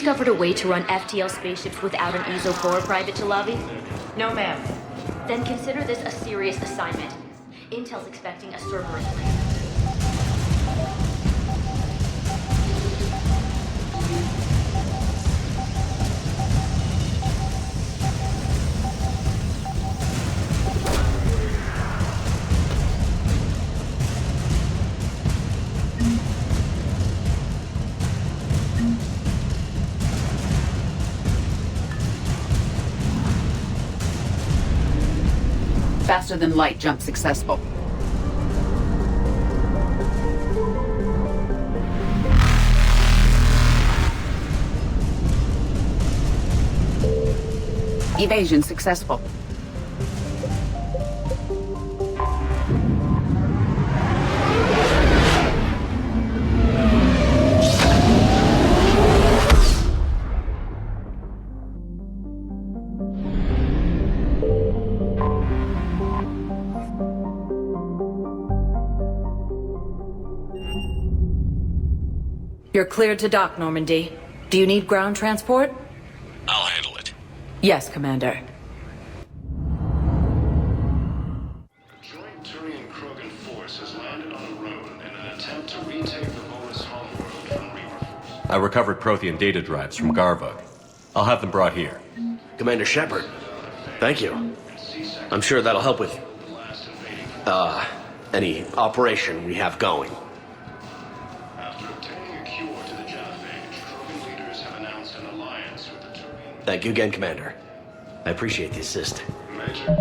discovered a way to run FTL spaceships without an ESO core, Private Chalabi? No, ma'am. Then consider this a serious assignment. Intel's expecting a Cerberus plan. Faster than light jump successful. Evasion successful. You're cleared to dock, Normandy. Do you need ground transport? I'll handle it. Yes, Commander. Joint Turian-Krogan force has landed on a road in an attempt to retake the Volus homeworld from Reaper Force. I recovered Prothean data drives from Garvug. I'll have them brought here. Commander Shepard, thank you. I'm sure that'll help with, any operation we have going. After obtaining a cure to the genophage, Krogan leaders have announced an alliance with the Turian. Thank you again, Commander. I appreciate the assist. Major.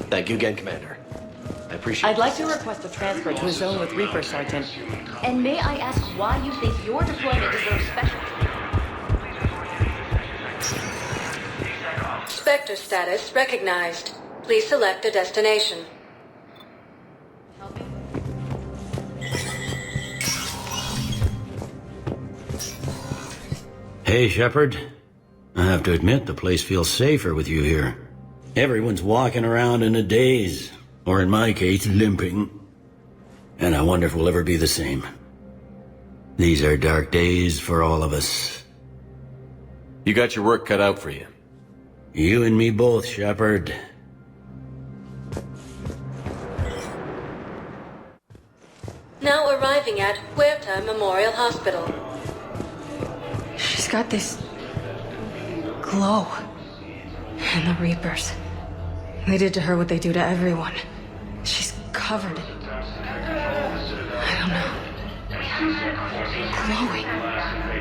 Thank you again, Commander. I appreciate I'd like to request a transfer to a zone with Reaper, Sergeant. And may I ask why you think your deployment deserves special treatment? Spectre status recognized. Please select a destination. Hey, Shepard. I have to admit, the place feels safer with you here. Everyone's walking around in a daze, or in my case, limping. And I wonder if we'll ever be the same. These are dark days for all of us. You got your work cut out for you. You and me both, Shepard. Now arriving at Huerta Memorial Hospital. She's got this glow. And the Reapers. They did to her what they do to everyone. She's covered in... I don't know. Glowing.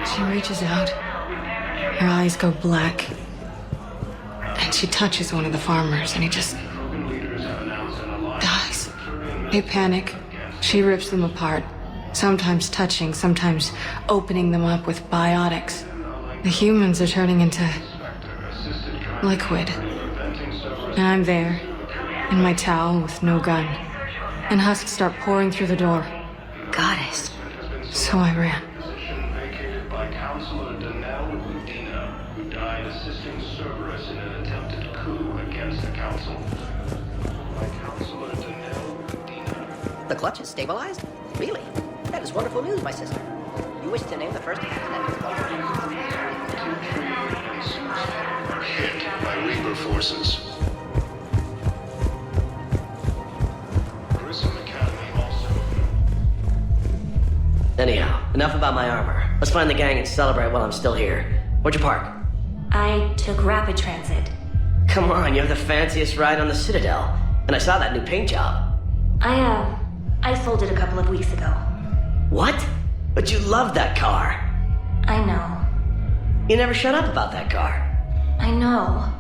She reaches out. Her eyes go black. And she touches one of the farmers and he just... dies. They panic. She rips them apart. Sometimes touching, sometimes opening them up with biotics. The humans are turning into... liquid. And I'm there, in my towel with no gun. And husks start pouring through the door. Goddess. So I ran. Vacated by Councilor Danelle Udina, who died assisting Cerberus in an attempted coup against the Council. By Councilor Danelle Udina. The clutch is stabilized? Really? That is wonderful news, my sister. You wish to name the first candidate? Hit by Reaper forces. Grissom Academy also. Anyhow, enough about my armor. Let's find the gang and celebrate while I'm still here. Where'd you park? I took rapid transit. Come on, you have the fanciest ride on the Citadel. And I saw that new paint job. I sold it a couple of weeks ago. What? But you loved that car. I know. You never shut up about that car. I know.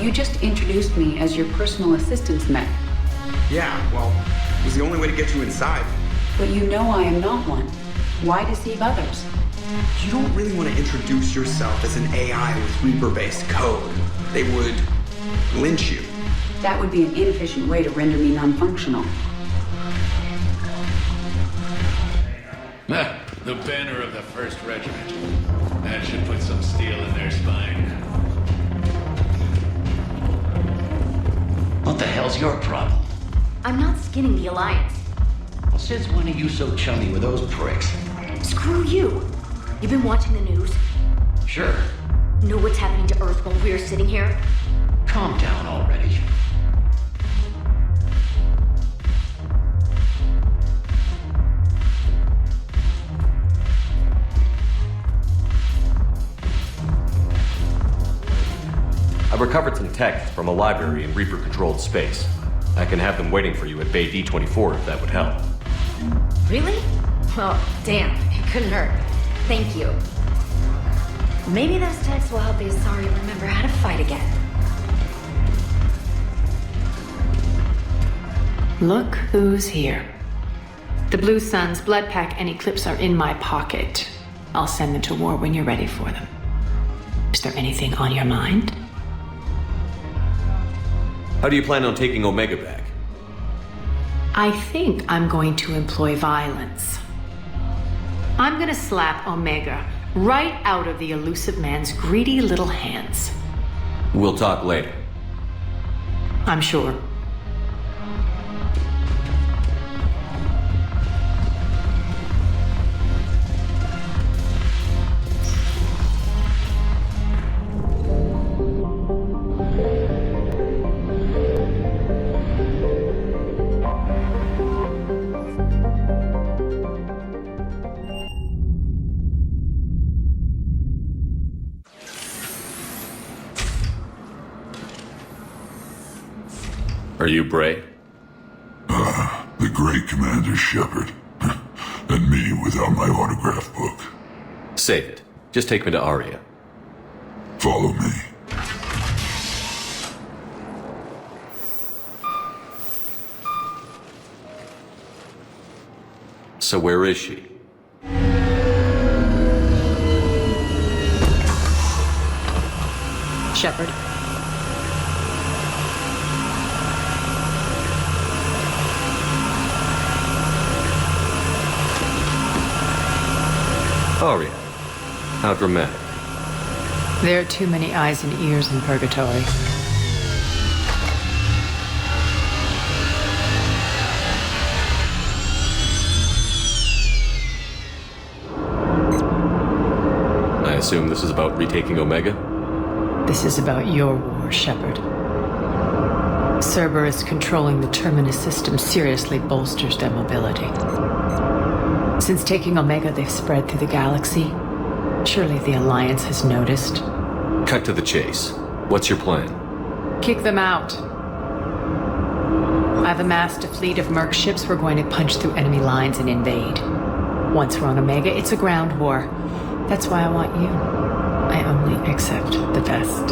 You just introduced me as your personal assistant's mech, Yeah, well, it was the only way to get you inside. but you know I am not one. Why deceive others? You don't really want to introduce yourself as an AI with Reaper-based code. They would lynch you. That would be an inefficient way to render me non-functional. The banner of the 1st Regiment. That should put some steel in their spine. What the hell's your problem? I'm not skinning the Alliance. Well, since when are you so chummy with those pricks? Screw you. You've been watching the news? Sure. Know what's happening to Earth while we're sitting here? Calm down already. I've recovered some tech from a library in Reaper-controlled space. I can have them waiting for you at Bay D-24 if that would help. Really? Oh, damn. It couldn't hurt. Thank you. Maybe those techs will help the Asari remember how to fight again. Look who's here. The Blue Suns, Blood Pack, and Eclipse are in my pocket. I'll send them to war when you're ready for them. Is there anything on your mind? How do you plan on taking Omega back? I think I'm going to employ violence. I'm gonna slap Omega right out of the elusive man's greedy little hands. We'll talk later. I'm sure. Are you Bray? The great Commander Shepard. And me without my autograph book. Save it. Just take me to Aria. Follow me. So where is she? Shepard. Aria. How dramatic. There are too many eyes and ears in Purgatory. I assume this is about retaking Omega? This is about your war, Shepard. Cerberus controlling the Terminus system seriously bolsters their mobility. Since taking Omega, they've spread through the galaxy. Surely the Alliance has noticed. Cut to the chase. What's your plan? Kick them out. I've amassed a fleet of merc ships. We're going to punch through enemy lines and invade. Once we're on Omega, it's a ground war. That's why I want you. I only accept the best.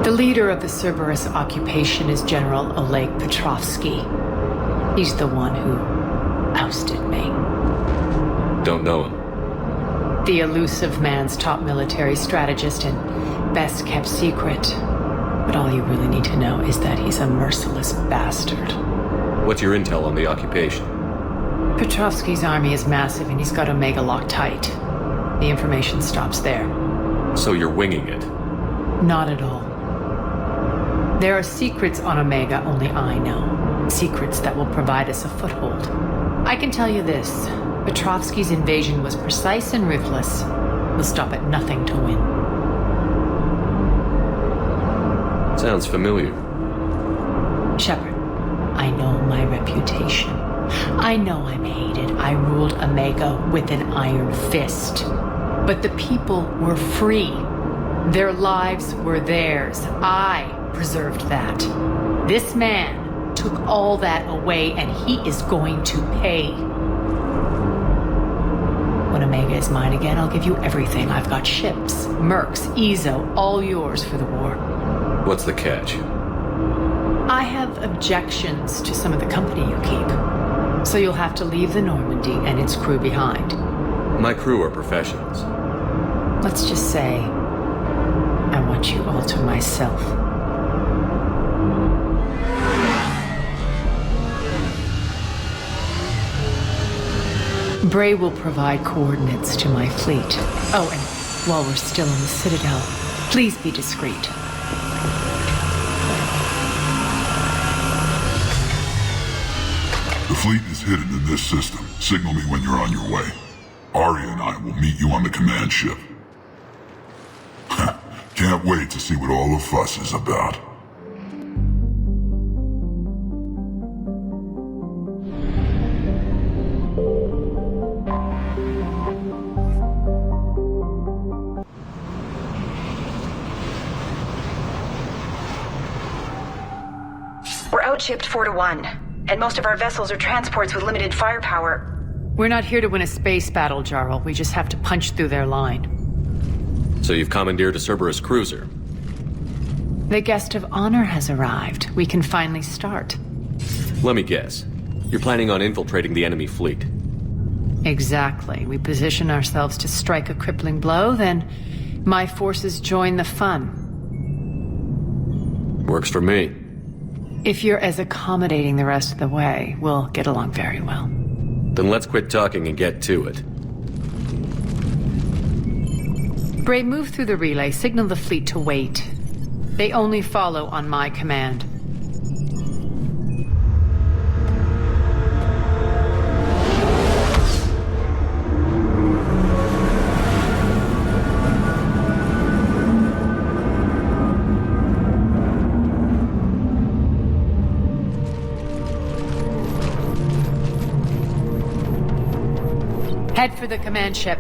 The leader of the Cerberus occupation is General Oleg Petrovsky. He's the one who ousted me. Don't know him. The elusive man's top military strategist and best kept secret. But all you really need to know is that he's a merciless bastard. What's your intel on the occupation? Petrovsky's army is massive and he's got Omega locked tight. The information stops there. So you're winging it? Not at all. There are secrets on Omega only I know. Secrets that will provide us a foothold. I can tell you this. Petrovsky's invasion was precise and ruthless. will stop at nothing to win. Sounds familiar. Shepard, I know my reputation. I know I'm hated. I ruled Omega with an iron fist. But the people were free. Their lives were theirs. I preserved that. This man took all that away, and he is going to pay. When Omega is mine again, I'll give you everything. I've got ships, mercs, Ezo, all yours for the war. What's the catch? I have objections to some of the company you keep. So you'll have to leave the Normandy and its crew behind. My crew are professionals. Let's just say, I want you all to myself. Bray will provide coordinates to my fleet. Oh, and while we're still in the Citadel, please be discreet. The fleet is hidden in this system. Signal me when you're on your way. Aria and I will meet you on the command ship. Can't wait to see what all the fuss is about. We're outshipped 4-1, and most of our vessels are transports with limited firepower. We're not here to win a space battle, Jarl. We just have to punch through their line. So you've commandeered a Cerberus cruiser? The guest of honor has arrived. We can finally start. Let me guess. You're planning on infiltrating the enemy fleet? Exactly. We position ourselves to strike a crippling blow, then my forces join the fun. Works for me. If you're as accommodating the rest of the way, we'll get along very well. Then let's quit talking and get to it. Bray, move through the relay. Signal the fleet to wait. They only follow on my command. Head for the command ship.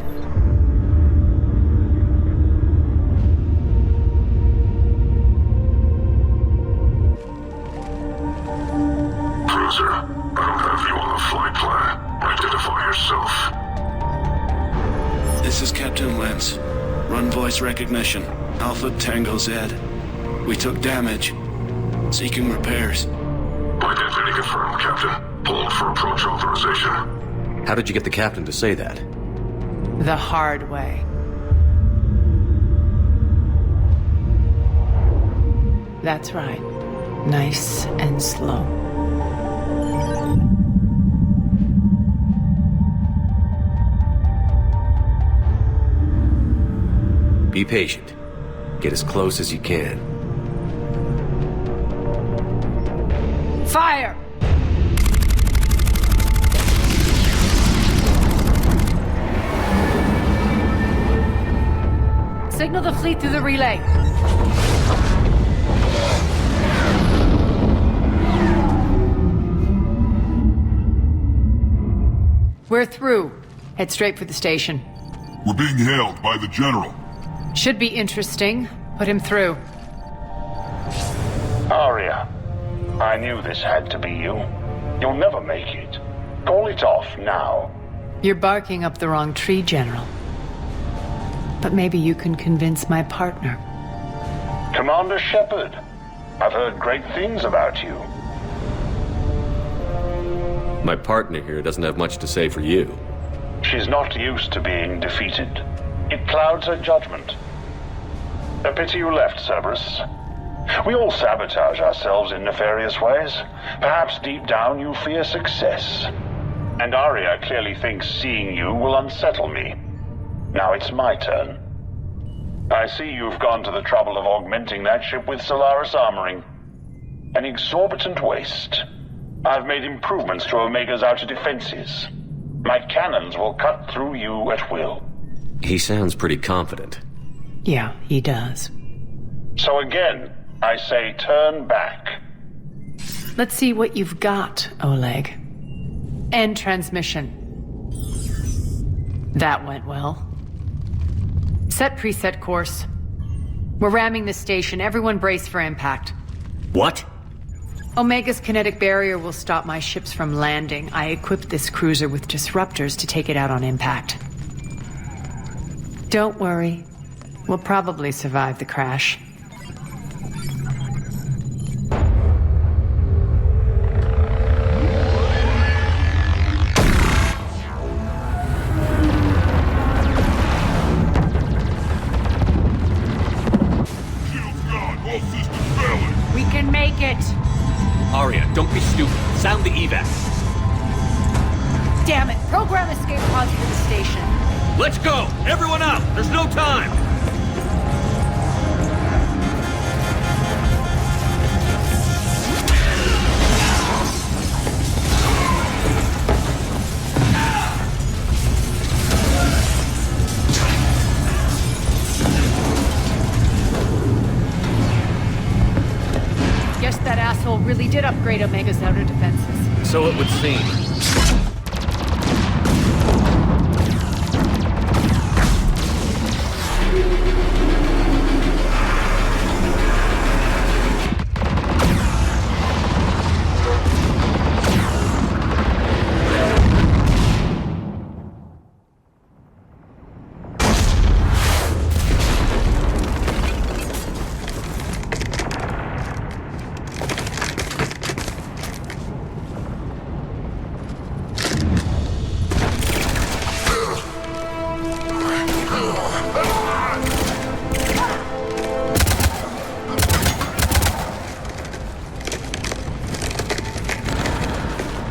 Cruiser, I don't have you on the flight plan. Identify yourself. This is Captain Lentz. Run voice recognition. Alpha Tango Z. We took damage. Seeking repairs. Identity confirmed, Captain. Hold for approach authorization. How did you get the captain to say that? The hard way. That's right. Nice and slow. Be patient. Get as close as you can. Fire! Signal the fleet through the relay. We're through. Head straight for the station. We're being hailed by the General. Should be interesting. Put him through. Aria, I knew this had to be you. You'll never make it. Call it off now. You're barking up the wrong tree, General. But maybe you can convince my partner. Commander Shepard, I've heard great things about you. My partner here doesn't have much to say for you. She's not used to being defeated. It clouds her judgment. A pity you left, Cerberus. We all sabotage ourselves in nefarious ways. Perhaps deep down you fear success. And Aria clearly thinks seeing you will unsettle me. Now it's my turn. I see you've gone to the trouble of augmenting that ship with Solaris armoring. An exorbitant waste. I've made improvements to Omega's outer defenses. My cannons will cut through you at will. He sounds pretty confident. Yeah, he does. So again, I say turn back. Let's see what you've got, Oleg. End transmission. That went well. Set preset course. We're ramming the station. Everyone brace for impact. What? Omega's kinetic barrier will stop my ships from landing. I equipped this cruiser with disruptors to take it out on impact. Don't worry. We'll probably survive the crash. We can make it! Arya, don't be stupid. Sound the evac. Damn it! Program escape pods for the station. Let's go! Everyone out! There's no time! Guess that asshole really did upgrade Omega's outer defenses. So it would seem.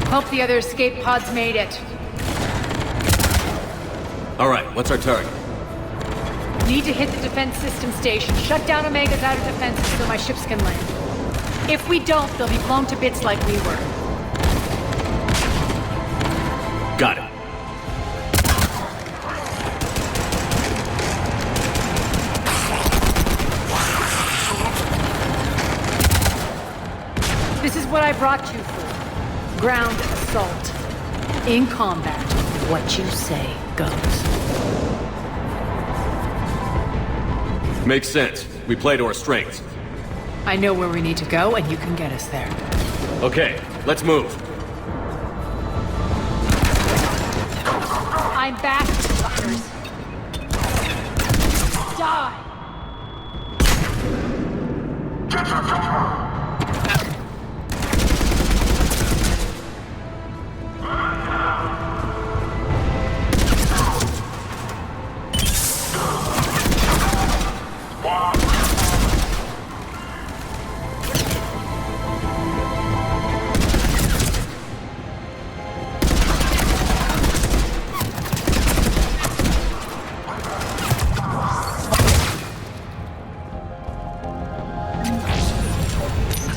Hope the other escape pods made it. All right, what's our target? Need to hit the defense system station, shut down Omega's outer defenses so my ships can land. If we don't, they'll be blown to bits like we were. Got it. This is what I brought you for. Ground assault. In combat, what you say goes. Makes sense. We play to our strengths. I know where we need to go, and you can get us there. Okay, let's move. I'm back, fuckers. Die!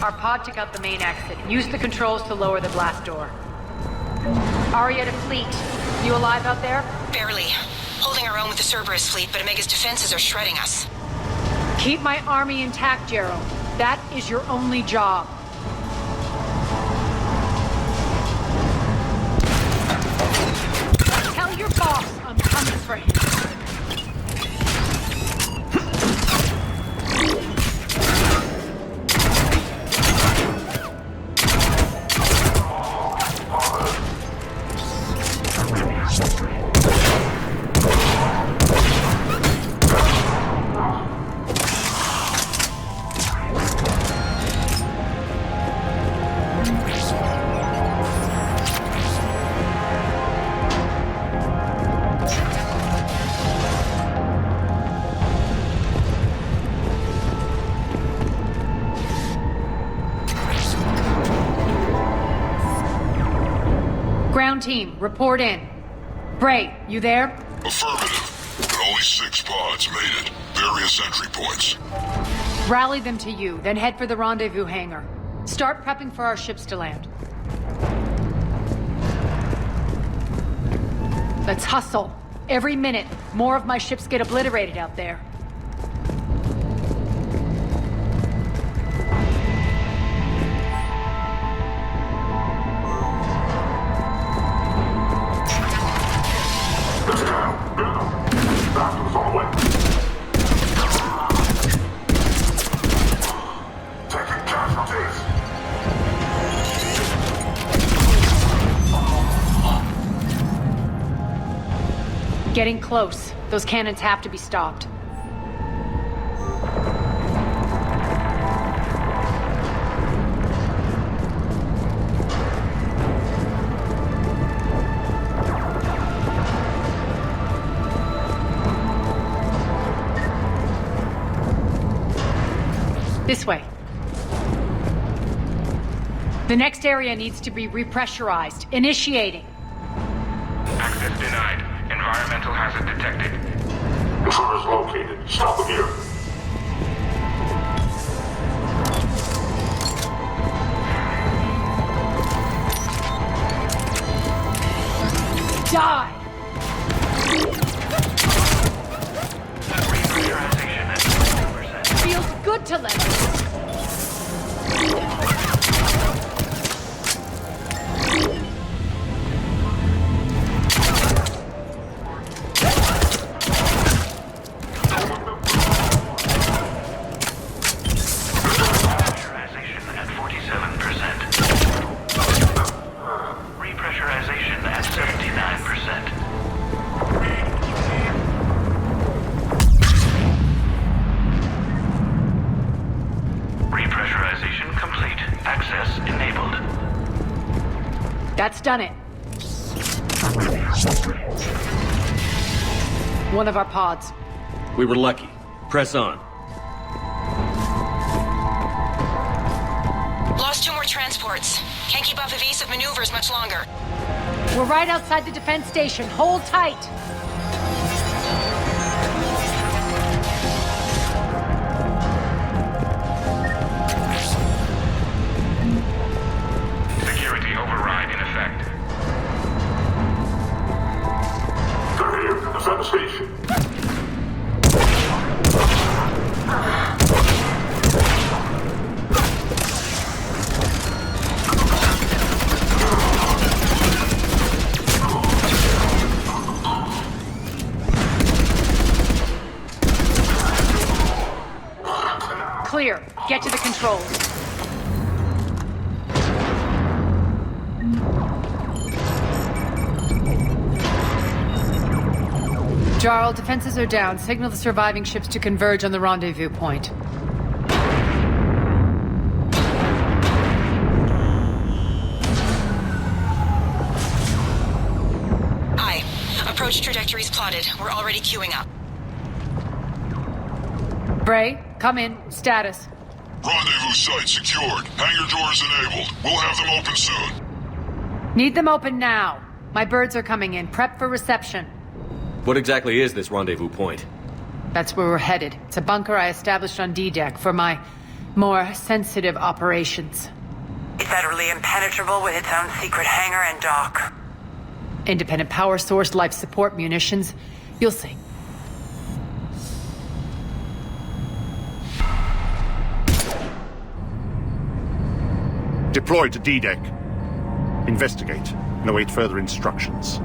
Our pod took out the main exit. Use the controls to lower the blast door. Arya to fleet. You alive out there? Barely. Holding our own with the Cerberus fleet, but Omega's defenses are shredding us. Keep my army intact, Jero. That is your only job. Tell your boss I'm coming for him. Ground team, report in. Bray, you there? Affirmative. But only 6 pods made it. Various entry points. Rally them to you, then head for the rendezvous hangar. Start prepping for our ships to land. Let's hustle. Every minute, more of my ships get obliterated out there. Getting close. Those cannons have to be stopped. This way. The next area needs to be repressurized. Initiating. Access denied. Environmental hazard detected. Intruders located. Stop them here. Die! Repressurization at 50%. Feels good to let go. That's done it. One of our pods. We were lucky. Press on. Lost 2 more transports. Can't keep up evasive maneuvers much longer. We're right outside the defense station. Hold tight. Security override in effect. They're here to defend the station. Clear. Get to the controls. Jarl, defenses are down. Signal the surviving ships to converge on the rendezvous point. Aye. Approach trajectories plotted. We're already queuing up. Bray, come in. Status. Rendezvous site secured. Hangar doors enabled. We'll have them open soon. Need them open now. My birds are coming in. Prep for reception. What exactly is this rendezvous point? That's where we're headed. It's a bunker I established on D-Deck for my more sensitive operations. It's utterly impenetrable with its own secret hangar and dock. Independent power source, life support, munitions. You'll see. Deploy to D-Deck. Investigate and await further instructions.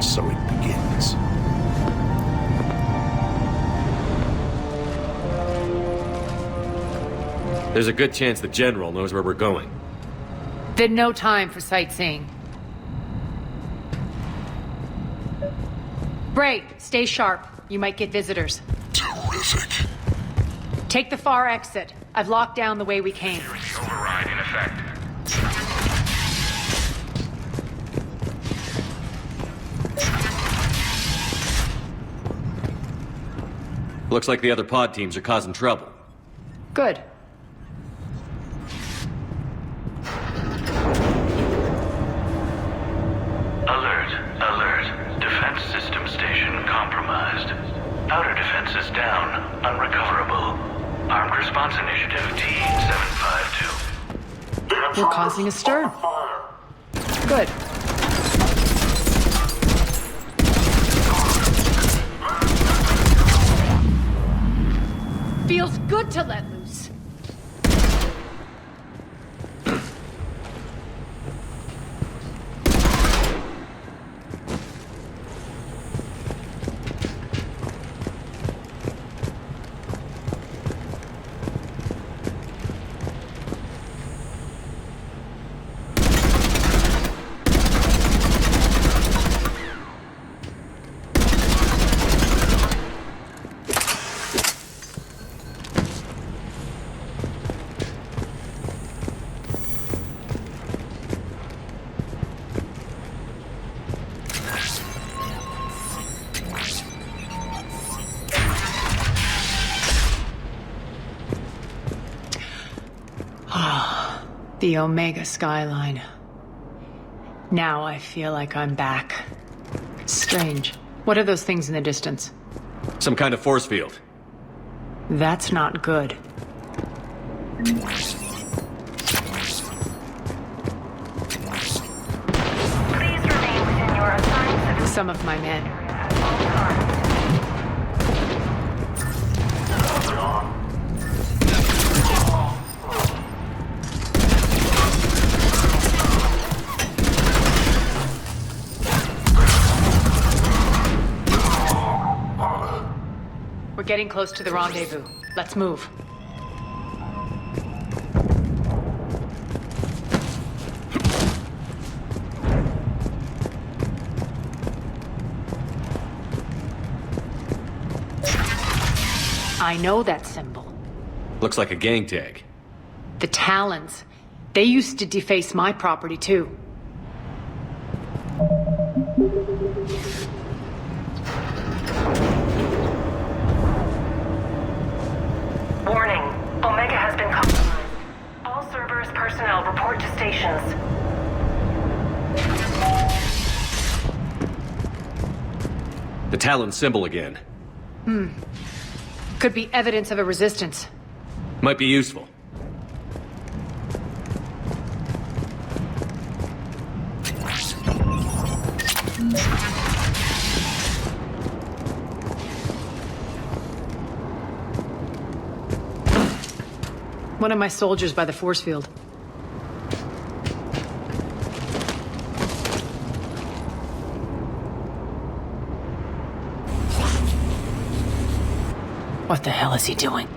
So it begins. There's a good chance the General knows where we're going. Then no time for sightseeing. Bray, stay sharp. You might get visitors. Terrific. Take the far exit. I've locked down the way we came. Security override in effect. Looks like the other pod teams are causing trouble. Good. Alert, alert. Defense system station. Outer defenses down. Unrecoverable. Armed Response Initiative T-752. We're causing a stir. Good. Feels good to let loose. The Omega skyline. Now I feel like I'm back. Strange. What are those things in the distance? Some kind of force field. That's not good. Please remain within your assigned Some of my men. We're getting close to the rendezvous. Let's move. I know that symbol. Looks like a gang tag. The Talons. They used to deface my property, too. Warning. Omega has been compromised. All Cerberus personnel report to stations. The Talon symbol again. Could be evidence of a resistance. Might be useful. One of my soldiers by the force field. What the hell is he doing?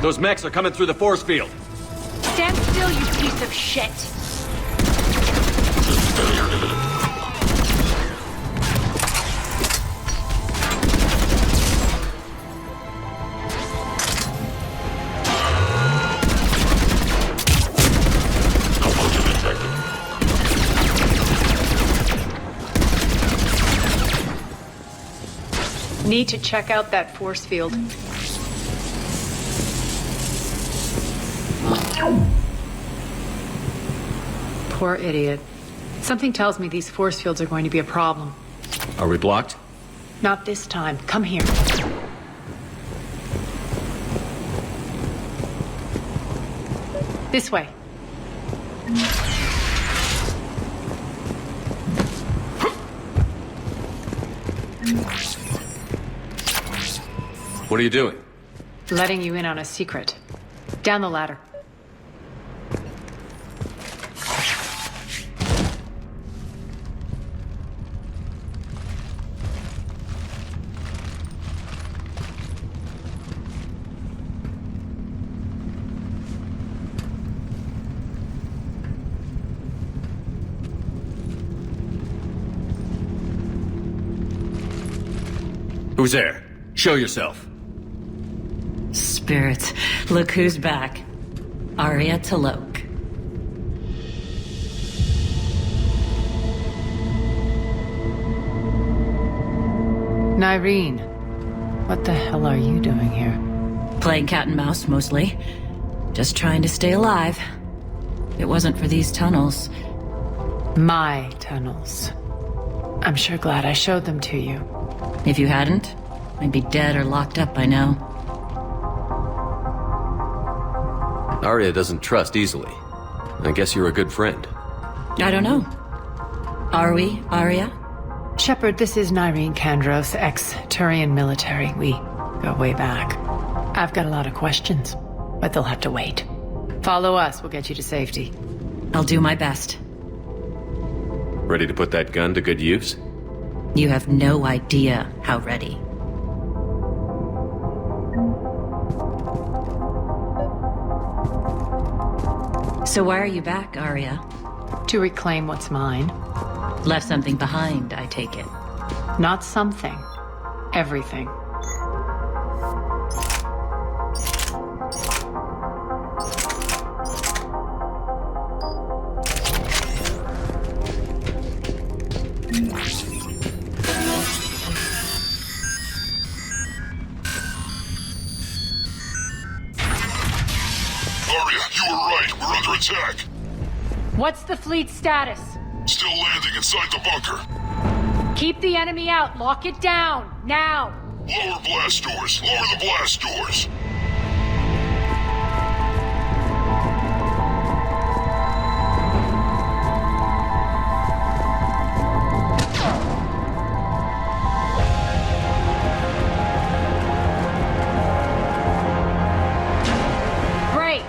Those mechs are coming through the force field. Stand still, you piece of shit! Need to check out that force field. Poor idiot. Something tells me these force fields are going to be a problem. Are we blocked? Not this time. Come here. This way. What are you doing? Letting you in on a secret. Down the ladder. Who's there? Show yourself. Spirits, look who's back. Arya T'Loak. Nyreen, what the hell are you doing here? Playing cat and mouse, mostly. Just trying to stay alive. If it wasn't for these tunnels. My tunnels. I'm sure glad I showed them to you. If you hadn't, I'd be dead or locked up by now. Arya doesn't trust easily. I guess you're a good friend. I don't know. Are we, Arya? Shepard, this is Nyreen Kandros, ex-Turian military. We go way back. I've got a lot of questions, but they'll have to wait. Follow us, we'll get you to safety. I'll do my best. Ready to put that gun to good use? You have no idea how ready. So why are you back, Arya? To reclaim what's mine. Left something behind, I take it. Not something. Everything. Arya, you were right. We're under attack. What's the fleet status? Still landing inside the bunker. Keep the enemy out. Lock it down. Now. Lower blast doors. Lower the blast doors. Great.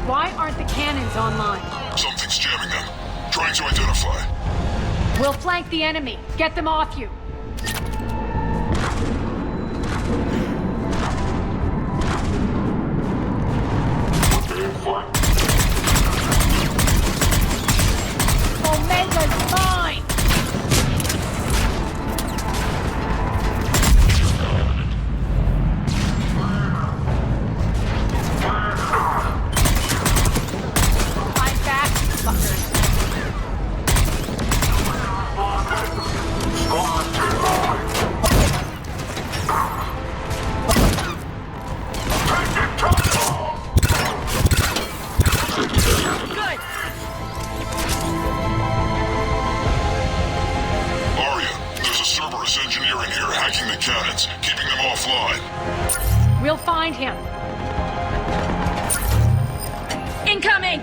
Why aren't the cannons online? Something's jamming them. Trying to identify. We'll flank the enemy. Get them off you. Omega's mine! I'm back, fuckers. Engineering here, hacking the cannons, keeping them offline. We'll find him. Incoming!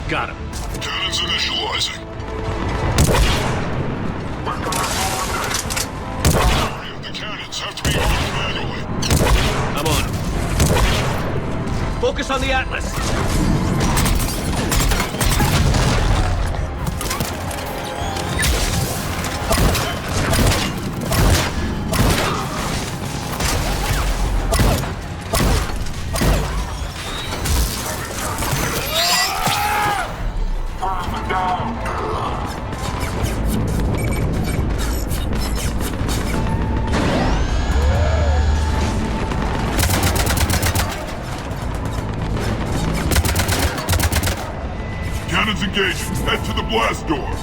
Got him. Cannons initializing. The cannons have to be armed manually. I'm on him. Focus on the Atlas. Cannons engaging. Head to the blast door.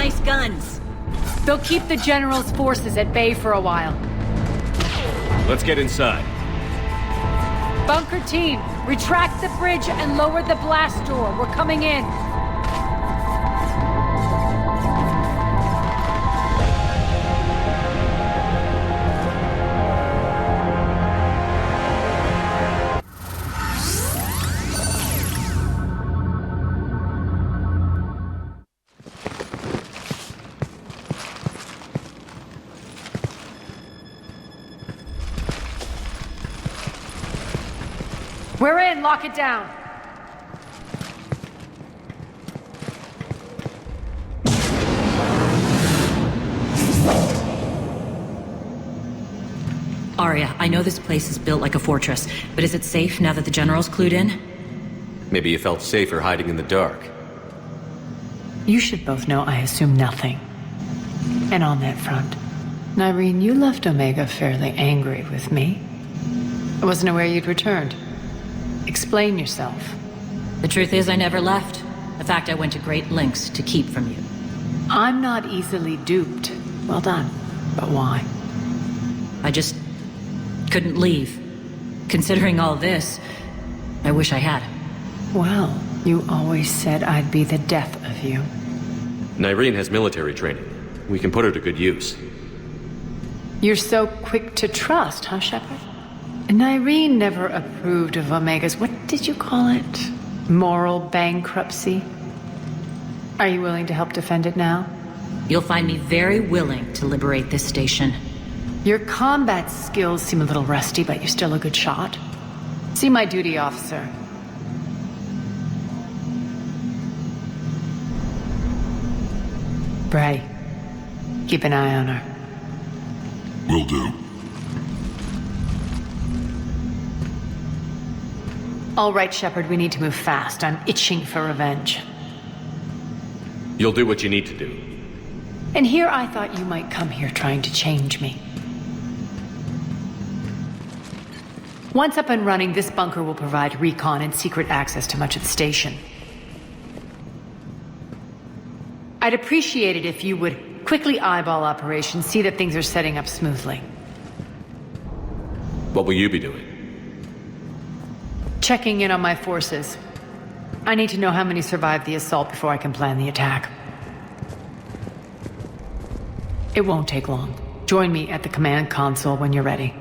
nice guns. They'll keep the General's forces at bay for a while. Let's get inside. Bunker team, retract the bridge and lower the blast door. We're coming in. We're in, lock it down. Arya, I know this place is built like a fortress, but is it safe now that the General's clued in? Maybe you felt safer hiding in the dark. You should both know I assume nothing. And on that front, Nyreen, you left Omega fairly angry with me. I wasn't aware you'd returned. Explain yourself. The truth is, I never left. In fact, I went to great lengths to keep from you. I'm not easily duped. Well done. But why? I just couldn't leave. Considering all this, I wish I had. Well, you always said I'd be the death of you. Nyreen has military training. We can put her to good use. You're so quick to trust, huh, Shepard? Nyreen never approved of Omega's, what did you call it? Moral bankruptcy? Are you willing to help defend it now? You'll find me very willing to liberate this station. Your combat skills seem a little rusty, but you're still a good shot. See my duty officer. Bray, keep an eye on her. Will do. All right, Shepard, we need to move fast. I'm itching for revenge. You'll do what you need to do. And here I thought you might come here trying to change me. Once up and running, this bunker will provide recon and secret access to much of the station. I'd appreciate it if you would quickly eyeball operations, see that things are setting up smoothly. What will you be doing? Checking in on my forces. I need to know how many survived the assault before I can plan the attack. It won't take long. Join me at the command console when you're ready.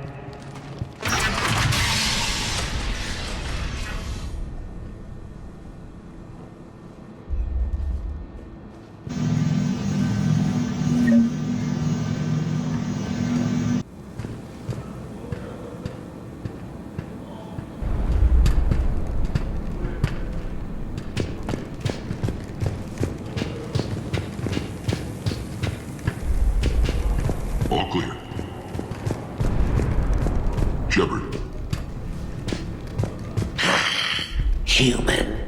All clear. Shepard. Human.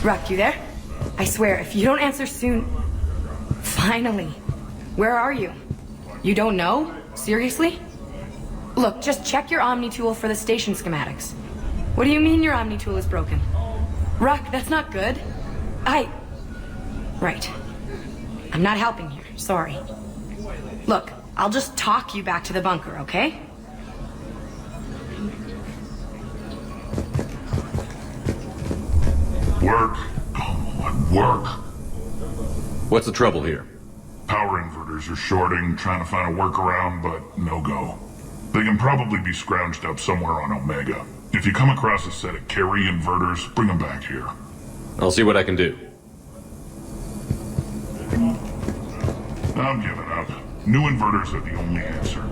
Ruck, you there? I swear, if you don't answer soon... Finally. Where are you? You don't know? Seriously? Look, just check your Omni tool for the station schematics. What do you mean your Omni tool is broken? Ruck, that's not good. Right. I'm not helping here, sorry. Look, I'll just talk you back to the bunker, okay? Work. Come on, work. What's the trouble here? Power inverters are shorting, trying to find a workaround, but no go. They can probably be scrounged up somewhere on Omega. If you come across a set of carry inverters, bring them back here. I'll see what I can do. I'm giving up. New inverters are the only answer.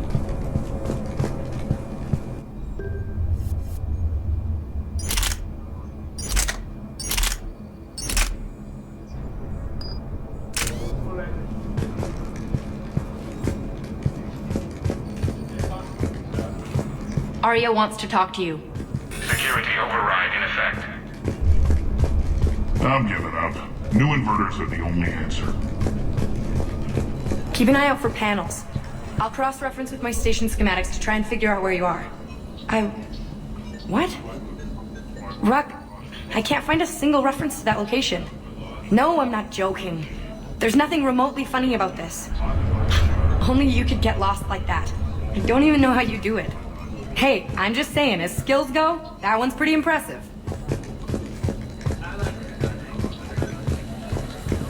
Arya wants to talk to you. Security override in effect. I'm giving up. New inverters are the only answer. Keep an eye out for panels. I'll cross-reference with my station schematics to try and figure out where you are. What? Ruck, I can't find a single reference to that location. No, I'm not joking. There's nothing remotely funny about this. Only you could get lost like that. I don't even know how you do it. Hey, I'm just saying, as skills go, that one's pretty impressive.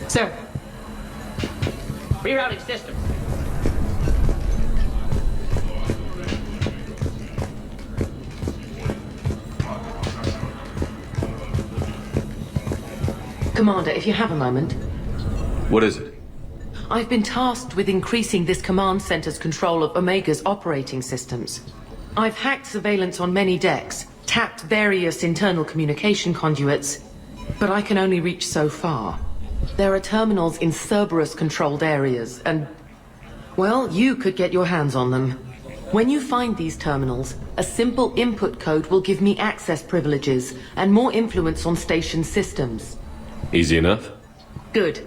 Sir. Rerouting system. Commander, if you have a moment. What is it? I've been tasked with increasing this command center's control of Omega's operating systems. I've hacked surveillance on many decks, tapped various internal communication conduits, but I can only reach so far. There are terminals in Cerberus-controlled areas, and, well, you could get your hands on them. When you find these terminals, a simple input code will give me access privileges and more influence on station systems. Easy enough? Good.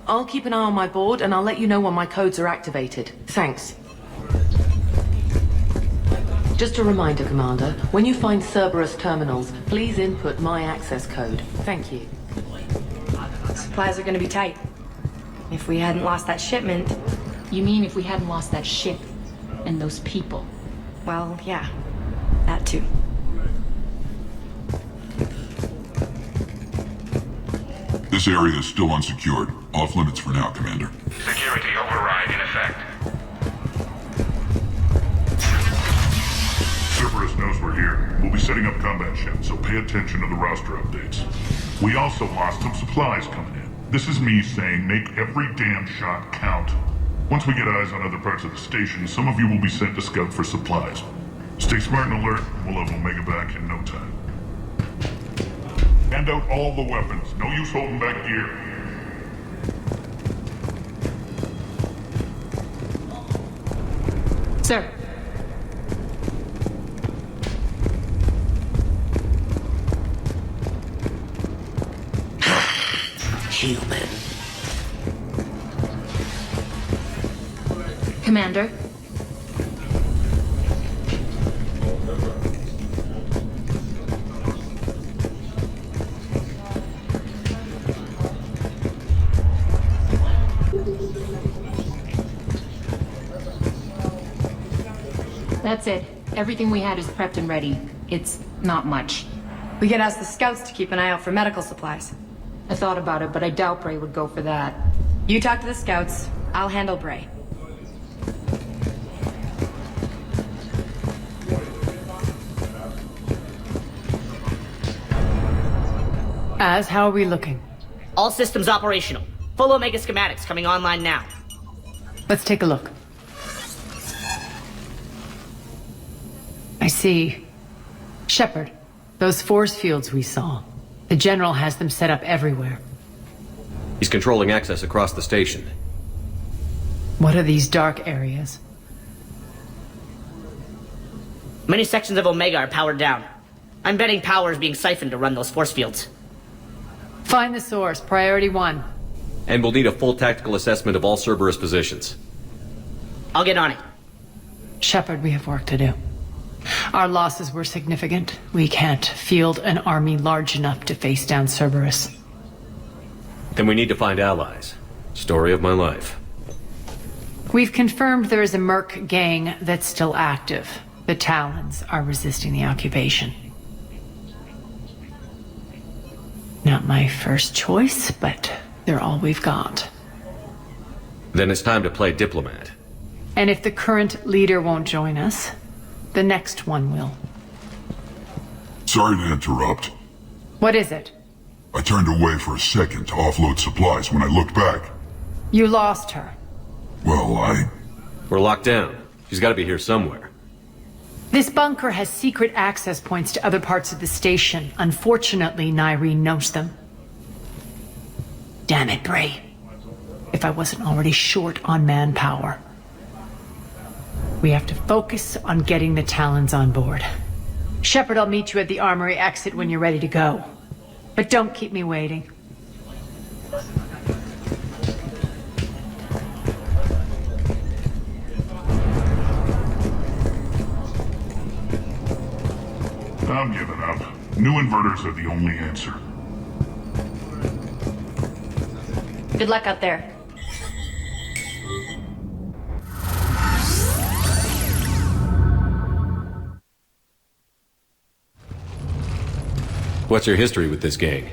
I'll keep an eye on my board, and I'll let you know when my codes are activated. Thanks. Just a reminder, Commander, when you find Cerberus terminals, please input my access code. Thank you. Supplies are gonna be tight. If we hadn't lost that shipment... You mean if we hadn't lost that ship and those people? Well, yeah. That too. This area is still unsecured. Off limits for now, Commander. Security override in effect. Cerberus knows we're here. We'll be setting up combat ships, so pay attention to the roster updates. We also lost some supplies coming in. This is me saying make every damn shot count. Once we get eyes on other parts of the station, some of you will be sent to scout for supplies. Stay smart and alert, and we'll have Omega back in no time. Hand out all the weapons. No use holding back gear. Sir. Human. Commander? That's it. Everything we had is prepped and ready. It's not much. We could ask the scouts to keep an eye out for medical supplies. I thought about it, but I doubt Bray would go for that. You talk to the scouts. I'll handle Bray. Az, how are we looking? All systems operational. Full Omega schematics coming online now. Let's take a look. I see. Shepard, those force fields we saw. The General has them set up everywhere. He's controlling access across the station. What are these dark areas? Many sections of Omega are powered down. I'm betting power is being siphoned to run those force fields. Find the source, priority 1. And we'll need a full tactical assessment of all Cerberus positions. I'll get on it. Shepard, we have work to do. Our losses were significant. We can't field an army large enough to face down Cerberus. Then we need to find allies. Story of my life. We've confirmed there is a Merc gang that's still active. The Talons are resisting the occupation. Not my first choice, but they're all we've got. Then it's time to play diplomat. And if the current leader won't join us, the next one will. Sorry to interrupt. What is it? I turned away for a second to offload supplies. When I looked back... You lost her. Well, We're locked down. She's got to be here somewhere. This bunker has secret access points to other parts of the station. Unfortunately, Nyreen knows them. Damn it, Bray. If I wasn't already short on manpower. We have to focus on getting the Talons on board. Shepard, I'll meet you at the armory exit when you're ready to go. But don't keep me waiting. I'm giving up. New inverters are the only answer. Good luck out there. What's your history with this gang?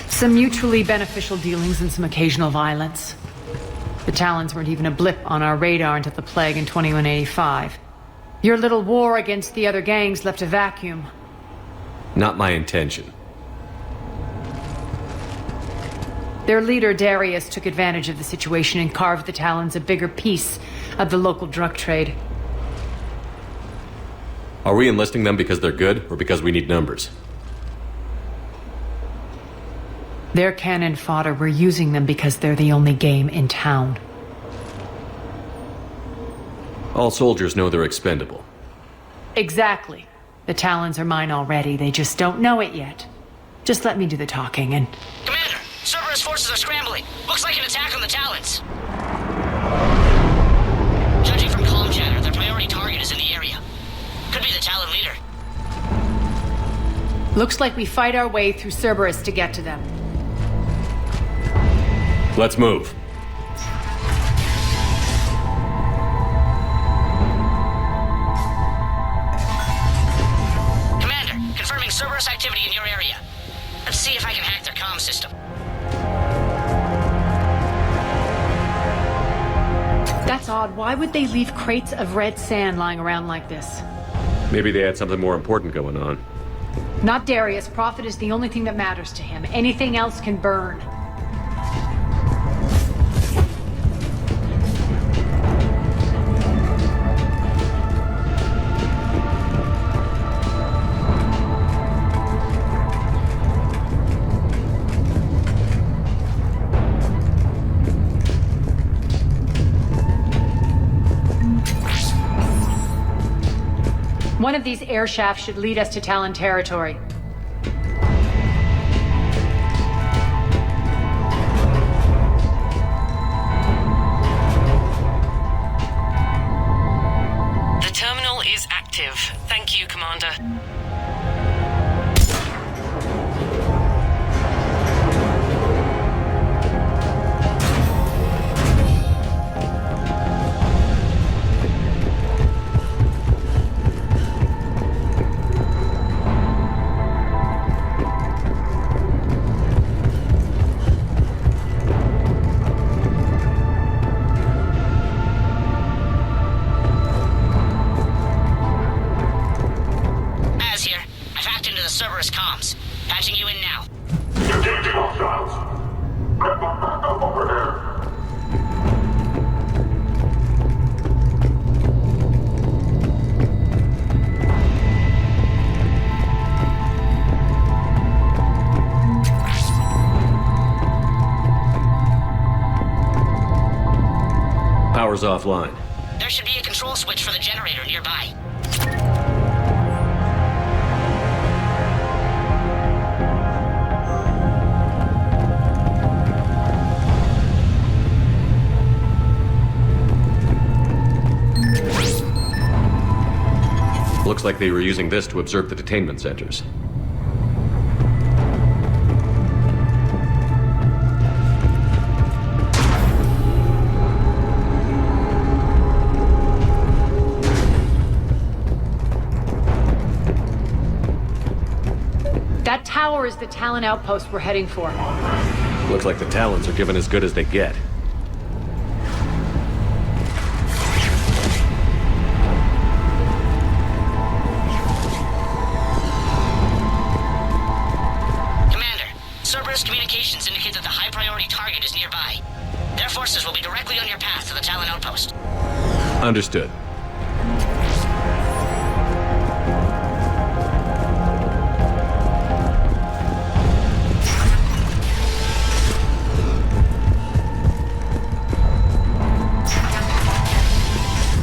Some mutually beneficial dealings and some occasional violence. The Talons weren't even a blip on our radar until the plague in 2185. Your little war against the other gangs left a vacuum. Not my intention. Their leader, Darius, took advantage of the situation and carved the Talons a bigger piece of the local drug trade. Are we enlisting them because they're good, or because we need numbers? They're cannon fodder. We're using them because they're the only game in town. All soldiers know they're expendable. Exactly. The Talons are mine already. They just don't know it yet. Just let me do the talking and... Commander, Cerberus forces are scrambling. Looks like an attack on the Talons. Judging from comm chatter, their priority target is in the area. Could be the Talon leader. Looks like we fight our way through Cerberus to get to them. Let's move. Commander, confirming Cerberus activity in your area. Let's see if I can hack their comm system. That's odd. Why would they leave crates of red sand lying around like this? Maybe they had something more important going on. Not Darius. Profit is the only thing that matters to him. Anything else can burn. One of these air shafts should lead us to Talon territory. The terminal is active. Thank you, Commander. Cerberus comms. Patching you in now. Engaging hostiles. Over there. Power's offline. There should be a control switch for the generator nearby. Looks like they were using this to observe the detainment centers. That tower is the Talon outpost we're heading for. Looks like the Talons are given as good as they get. Cerberus communications indicate that the high-priority target is nearby. Their forces will be directly on your path to the Talon outpost. Understood.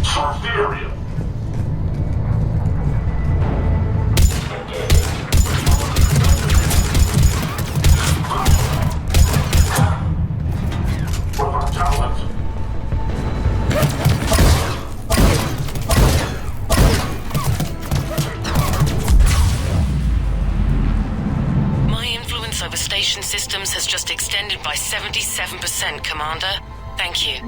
Search the area. ventilation systems has just extended by 77%, Commander. Thank you.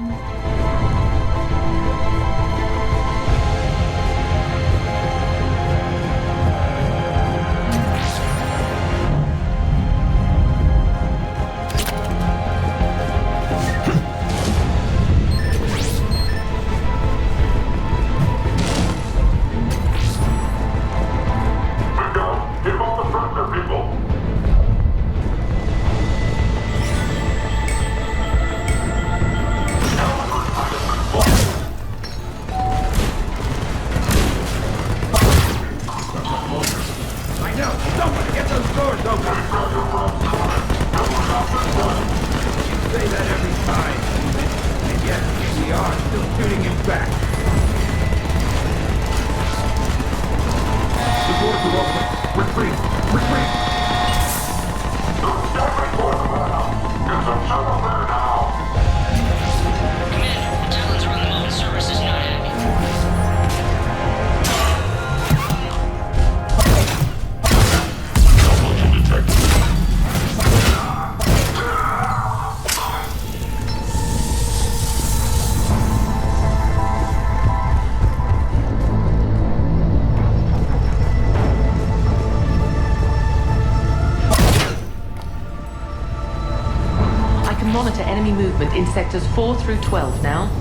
Monitor enemy movement in sectors 4 through 12 now.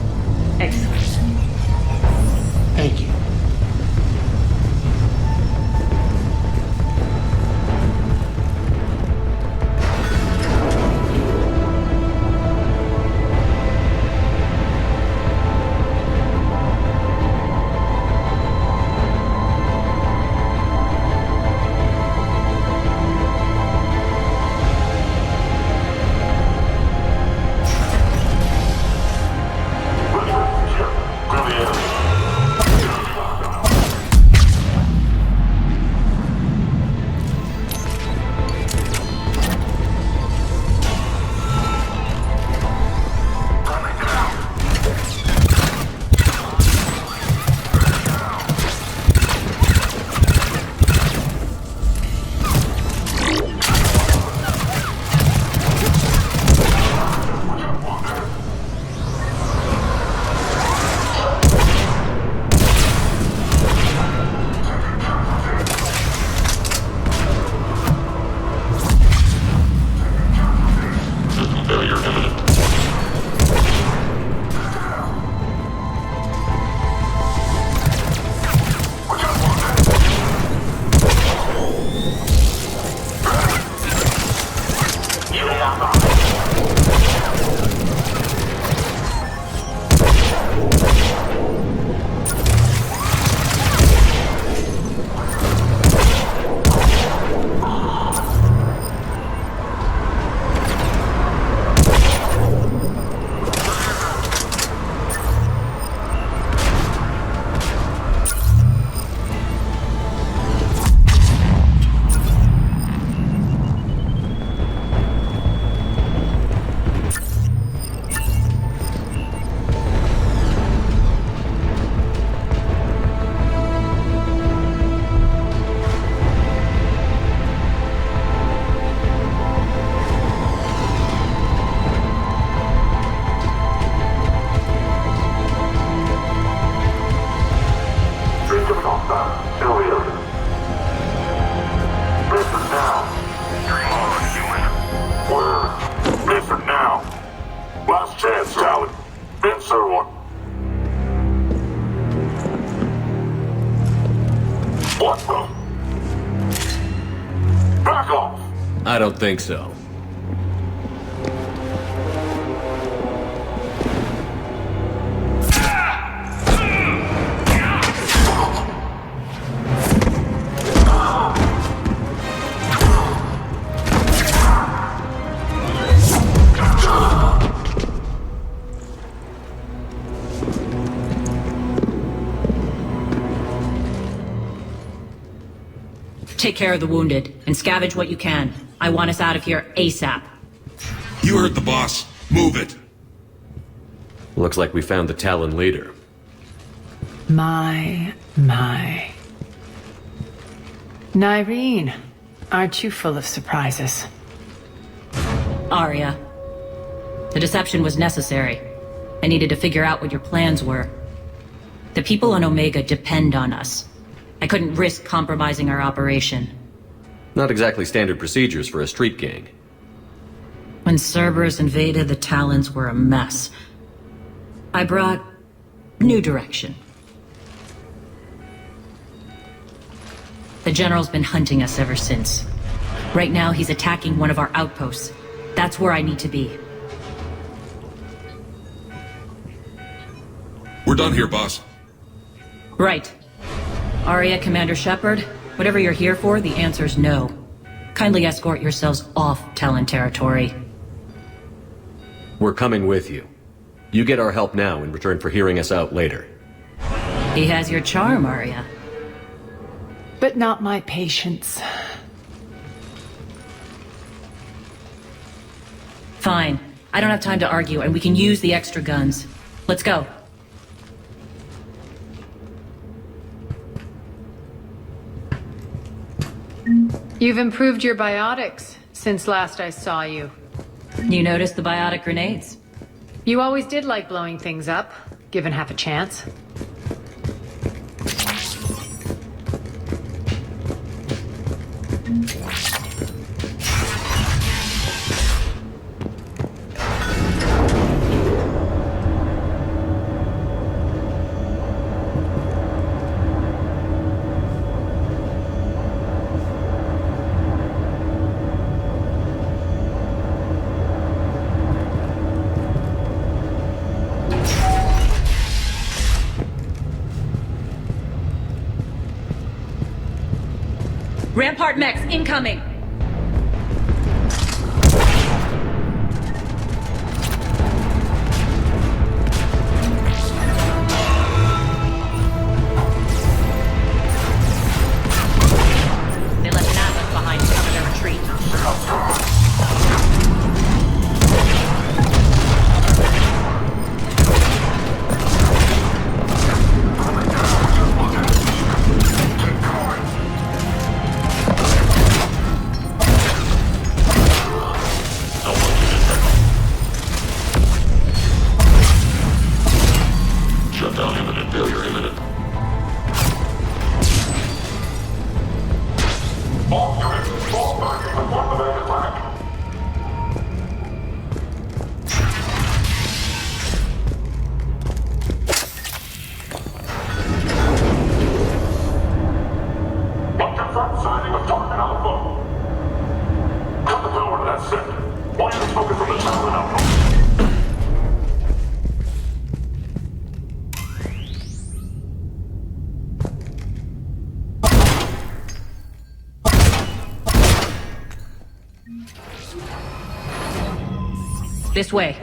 Excellent. Thank you. I don't think so. Take care of the wounded, and scavenge what you can. I want us out of here ASAP. You heard the boss. Move it. Looks like we found the Talon leader. My. Nyreen, aren't you full of surprises? Arya. The deception was necessary. I needed to figure out what your plans were. The people on Omega depend on us. I couldn't risk compromising our operation. Not exactly standard procedures for a street gang. When Cerberus invaded, the Talons were a mess. I brought new direction. The General's been hunting us ever since. Right now, he's attacking one of our outposts. That's where I need to be. We're done here, boss. Right. Arya, Commander Shepard, whatever you're here for, the answer's no. Kindly escort yourselves off Talon territory. We're coming with you. You get our help now in return for hearing us out later. He has your charm, Arya. But not my patience. Fine. I don't have time to argue, and we can use the extra guns. Let's go. You've improved your biotics since last I saw you. You noticed the biotic grenades? You always did like blowing things up, given half a chance. Rampart mechs incoming! They left an Atlas behind to cover their retreat. This way.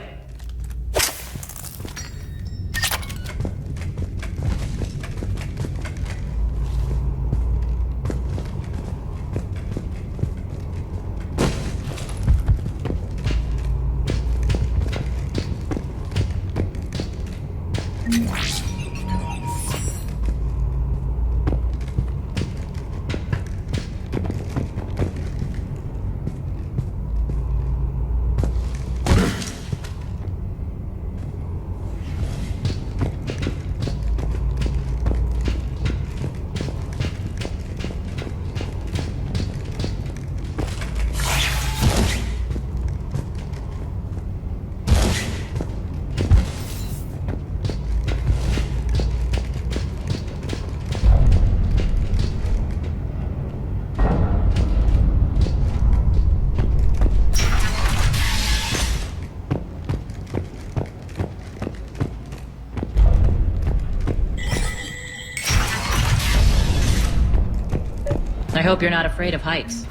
I hope you're not afraid of heights.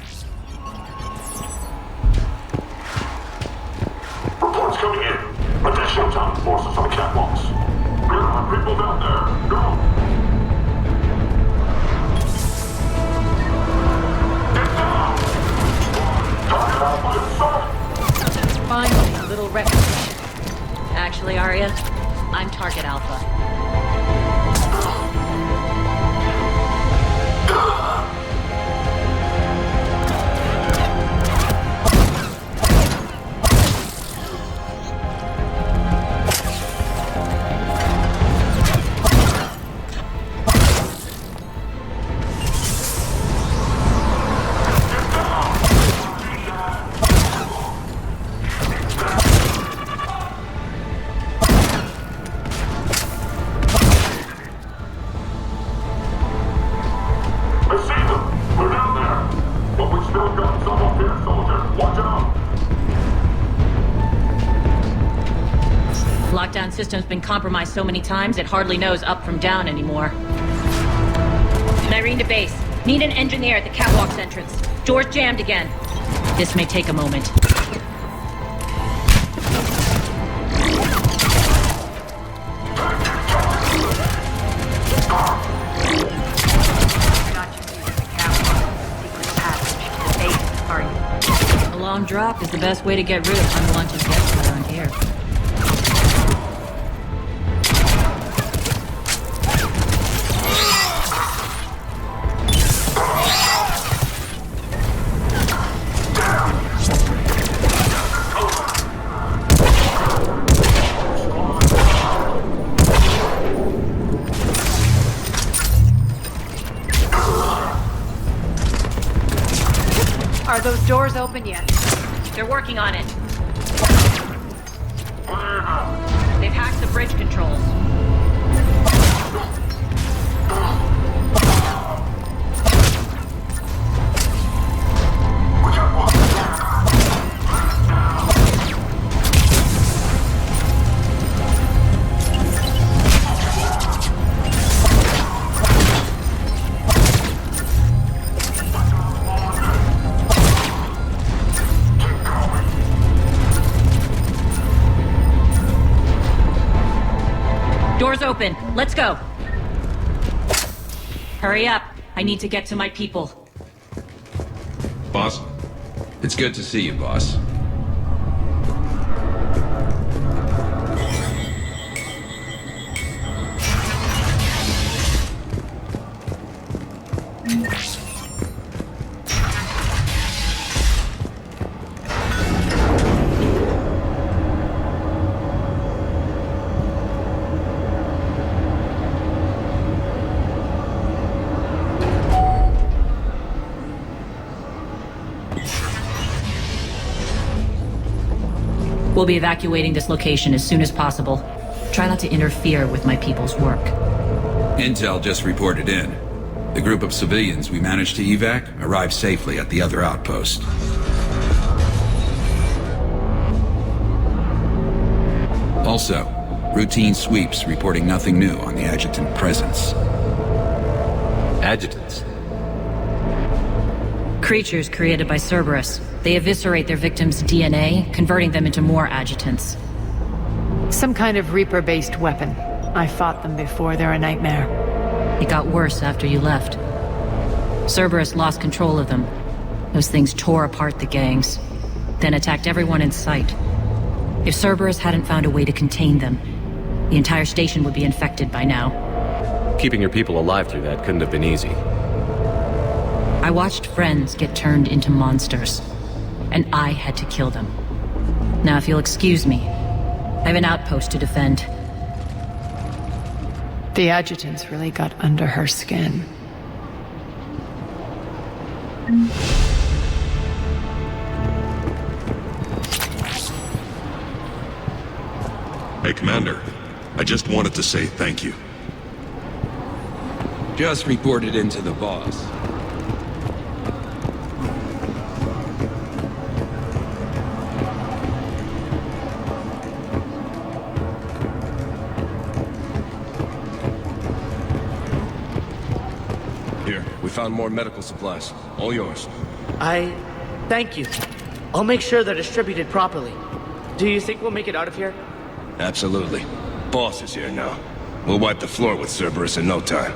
Reports coming in. Additional task forces on the catwalks. There are people down there. Go! Get down! Target Alpha in sight! Finally, a little recognition. Actually, Arya, I'm Target Alpha. system's been compromised so many times it hardly knows up from down anymore. Nyreen to base. Need an engineer at the catwalk's entrance. Door's jammed again. This may take a moment. A long drop is the best way to get rid of unwanted guests around here. Are those doors open yet? They're working on it. They've hacked the bridge controls. Doors open. Let's go. Hurry up. I need to get to my people. Boss? It's good to see you, boss. We'll be evacuating this location as soon as possible. Try not to interfere with my people's work. Intel just reported in. The group of civilians we managed to evac arrived safely at the other outpost. Also, routine sweeps reporting nothing new on the adjutant presence. Adjutants? Creatures created by Cerberus. They eviscerate their victims' DNA, converting them into more adjutants. Some kind of Reaper-based weapon. I fought them before, they're a nightmare. It got worse after you left. Cerberus lost control of them. Those things tore apart the gangs, then attacked everyone in sight. If Cerberus hadn't found a way to contain them, the entire station would be infected by now. Keeping your people alive through that couldn't have been easy. I watched friends get turned into monsters, and I had to kill them. Now, if you'll excuse me, I have an outpost to defend. The adjutants really got under her skin. Hey, Commander. I just wanted to say thank you. Just reported into the boss. Here, we found more medical supplies. All yours. Thank you. I'll make sure they're distributed properly. Do you think we'll make it out of here? Absolutely. Boss is here now. We'll wipe the floor with Cerberus in no time.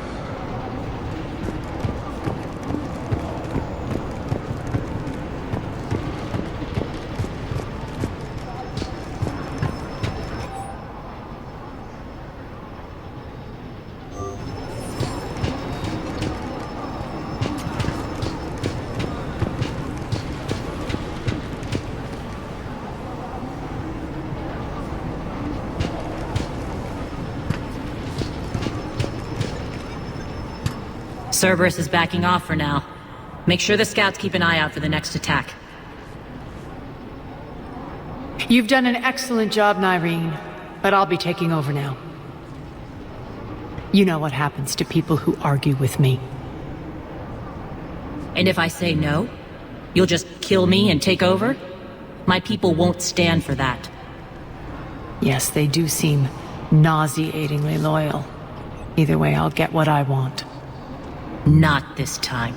Cerberus is backing off for now. Make sure the scouts keep an eye out for the next attack. You've done an excellent job, Nyreen, but I'll be taking over now. You know what happens to people who argue with me. And if I say no, you'll just kill me and take over? My people won't stand for that. Yes, they do seem nauseatingly loyal. Either way, I'll get what I want. Not this time.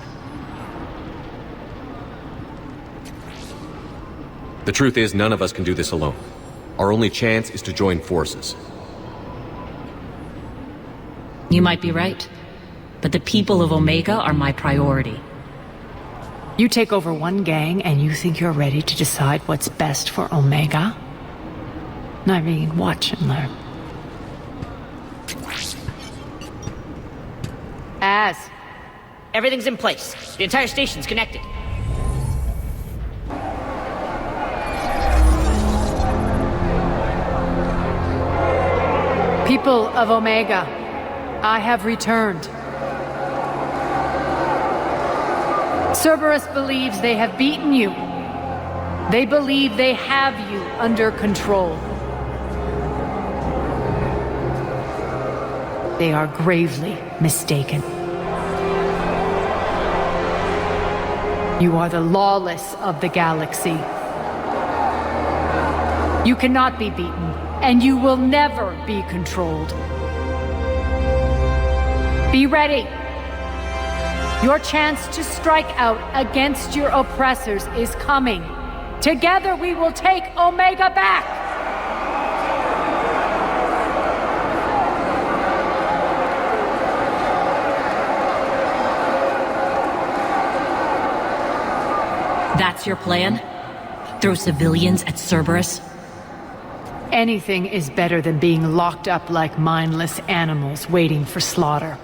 The truth is, none of us can do this alone. Our only chance is to join forces. You might be right, but the people of Omega are my priority. You take over one gang and you think you're ready to decide what's best for Omega? Nyreen, watch and learn. Everything's in place. The entire station's connected. People of Omega, I have returned. Cerberus believes they have beaten you. They believe they have you under control. They are gravely mistaken. You are the lawless of the galaxy. You cannot be beaten, and you will never be controlled. Be ready. Your chance to strike out against your oppressors is coming. Together we will take Omega back! That's your plan? Throw civilians at Cerberus? Anything is better than being locked up like mindless animals waiting for slaughter.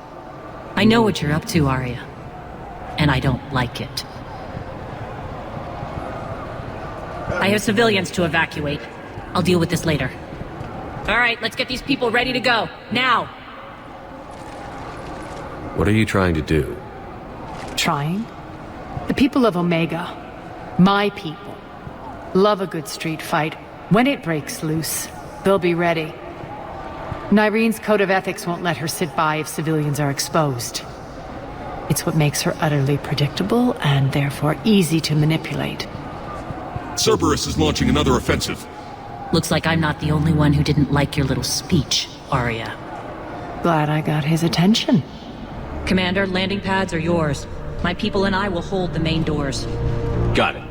I know what you're up to, Arya. And I don't like it. I have civilians to evacuate. I'll deal with this later. Alright, let's get these people ready to go. Now! What are you trying to do? Trying? The people of Omega, my people, love a good street fight. When it breaks loose, they'll be ready. Nyreen's code of ethics won't let her sit by if civilians are exposed. It's what makes her utterly predictable and therefore easy to manipulate. Cerberus is launching another offensive. Looks like I'm not the only one who didn't like your little speech, Arya. Glad I got his attention. Commander, landing pads are yours. My people and I will hold the main doors. Got it.